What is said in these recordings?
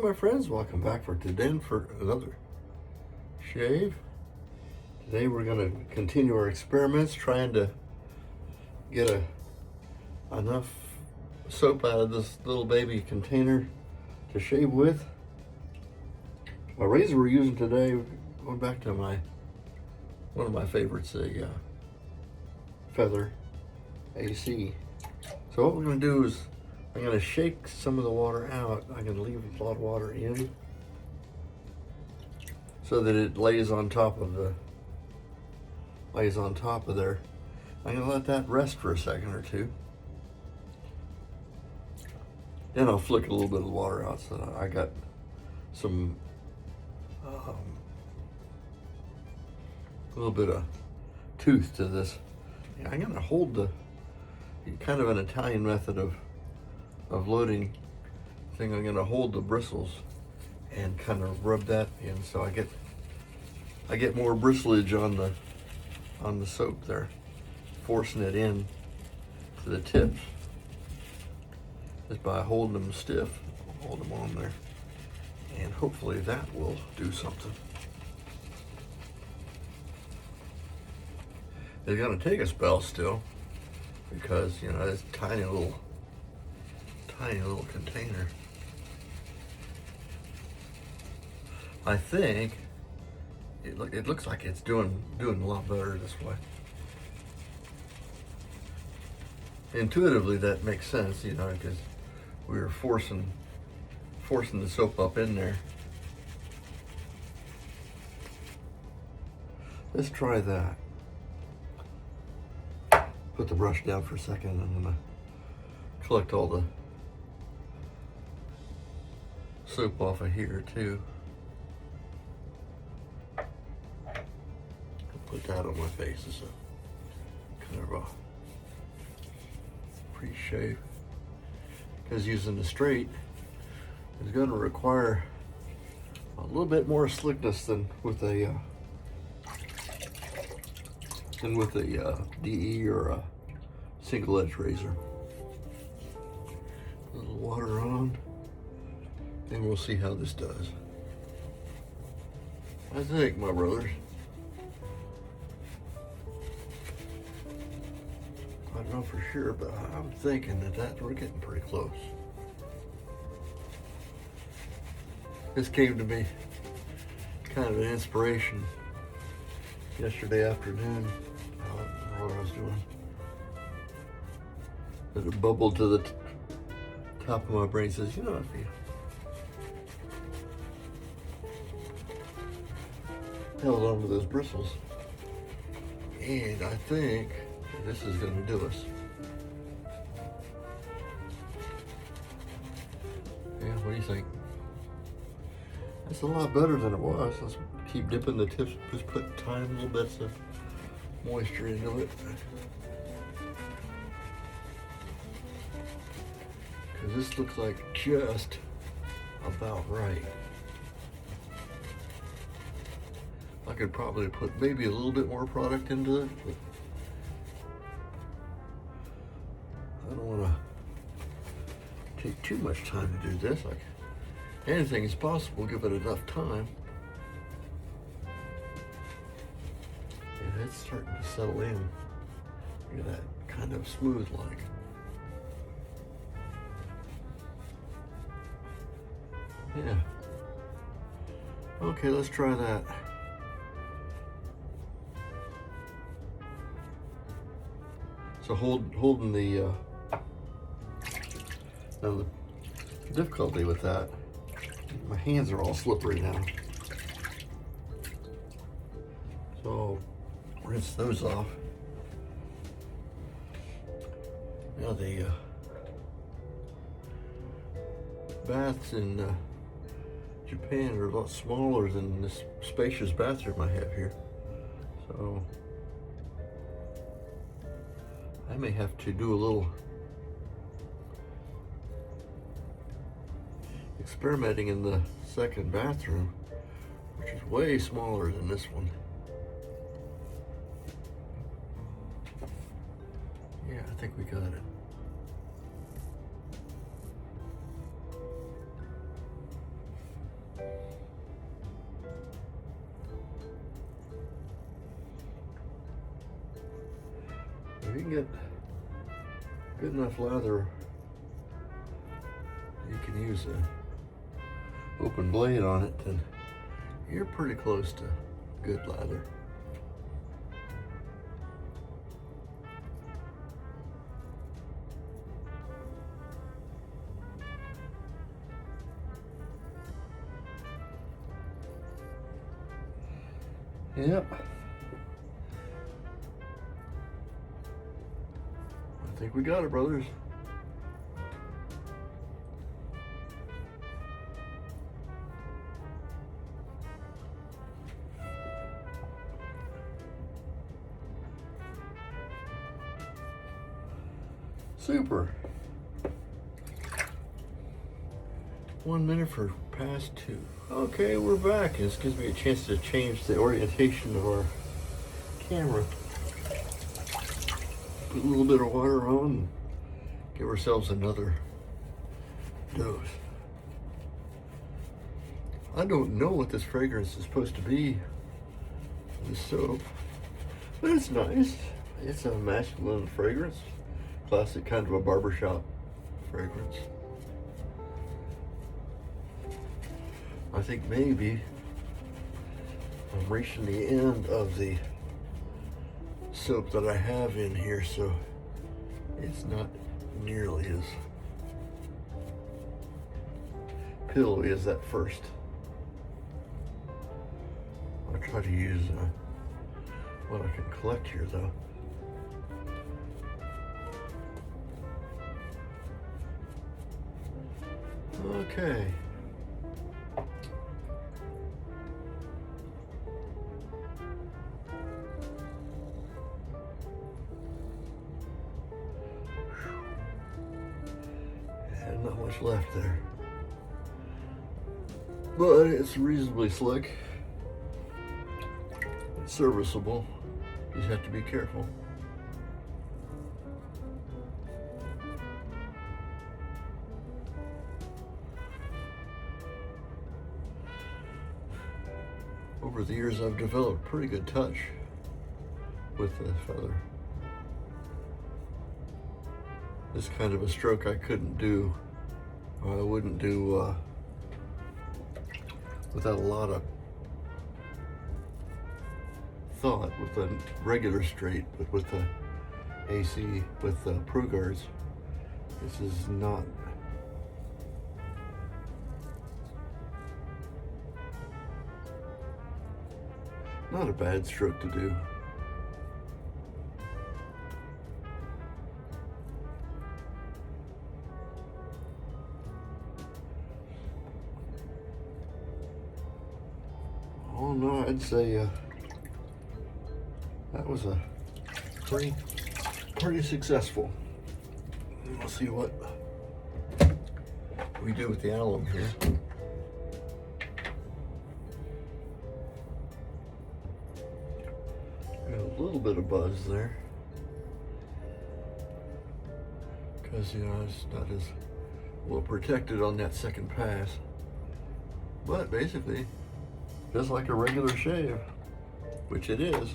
morning, my friends. Welcome back for another shave. Today we're going to continue our experiments trying to get enough soap out of this little baby container to shave with. My razor we're using today, going back to one of my favorites, a Feather AC. So what we're going to do is I'm going to shake some of the water out. I'm going to leave a lot of water in so that it lays on top of there. I'm going to let that rest for a second or two. Then I'll flick a little bit of the water out so that I got some a little bit of tooth to this. I'm going to hold the kind of an Italian method of loading thing. I'm going to hold the bristles and kind of rub that in so I get more bristlage on the soap there, forcing it in to the tips just by holding them stiff. Hold them on there, and hopefully that will do something. It's going to take a spell still because it's tiny little container. I think it looks like it's doing a lot better this way. Intuitively, that makes sense, because we were forcing the soap up in there. Let's try that. Put the brush down for a second. I'm gonna collect all the soap off of here too. Put that on my face as a kind of a pre-shave, because using the straight is going to require a little bit more slickness than with a DE or a single edge razor. A little water on, and we'll see how this does. I think, my brothers. I don't know for sure, but I'm thinking that we're getting pretty close. This came to me kind of an inspiration yesterday afternoon. I don't know what I was doing. But it bubbled to the top of my brain. Says, if you held on to those bristles, and I think this is going to do us. Yeah, what do you think? That's a lot better than it was. Let's keep dipping the tips, just put tiny little bits of moisture into it. Because this looks like just about right. I could probably put maybe a little bit more product into it, but I don't want to take too much time to do this. Like anything is possible, give it enough time. And it's starting to settle in. Look at that, kind of smooth like. Yeah. Okay, let's try that. So holding the now the difficulty with that, my hands are all slippery now. So rinse those off. Now the baths in Japan are a lot smaller than this spacious bathroom I have here. So I may have to do a little experimenting in the second bathroom, which is way smaller than this one. Yeah, I think we got it. If you can get good enough lather, you can use a open blade on it, then you're pretty close to good lather. Yep. I think we got it, brothers. Super. 1 minute for past 2. Okay, we're back. This gives me a chance to change the orientation of our camera. Put a little bit of water on and give ourselves another dose. I don't know what this fragrance is supposed to be, this soap, but it's nice. It's a masculine fragrance. Classic kind of a barbershop fragrance. I think maybe I'm reaching the end of the soap that I have in here, so it's not nearly as pillowy as that first. I'll try to use what I can collect here though. Okay. And not much left there. But it's reasonably slick. It's serviceable. You just have to be careful. Over the years, I've developed pretty good touch with the feather. This kind of a stroke I couldn't do, or I wouldn't do without a lot of thought with a regular straight, but with the AC, with the Pro Guards, this is not. Not a bad stroke to do. Oh no, I'd say that was a pretty successful. We'll see what we do with the alum here. A little bit of buzz there, because you know it's not as well protected on that second pass, but basically just like a regular shave, which it is.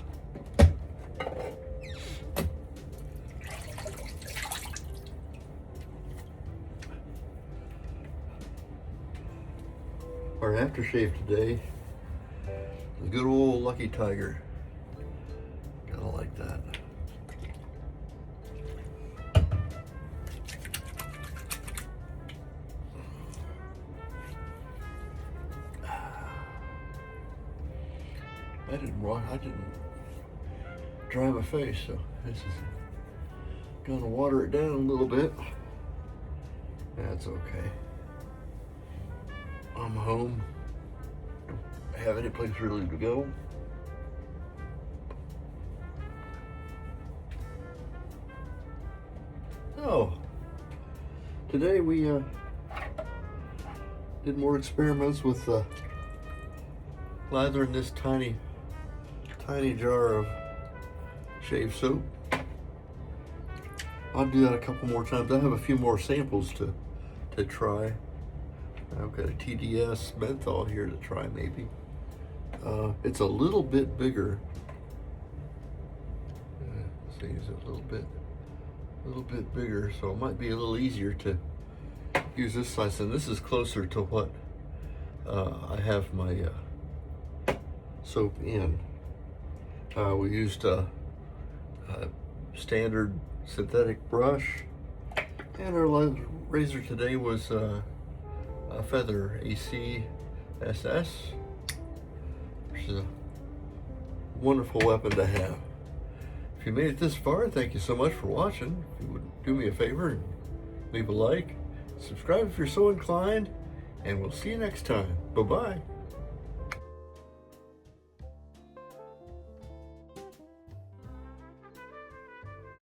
Our aftershave today, the good old Lucky Tiger. Gotta like that. I didn't dry my face, so this is gonna water it down a little bit. That's okay. I'm home. Don't have any place really to go. Oh, today we did more experiments with lathering this tiny jar of shave soap. I'll do that a couple more times. I have a few more samples to try. I've got a TDS menthol here to try maybe. It's a little bit bigger. to use it a little bit bigger, so it might be a little easier to use this size. And this is closer to what I have my soap in. We used a standard synthetic brush, and our razor today was a Feather ACSS, which is a wonderful weapon to have. If you made it this far, thank you so much for watching. If you would do me a favor and leave a like, subscribe if you're so inclined, and we'll see you next time. Bye-bye.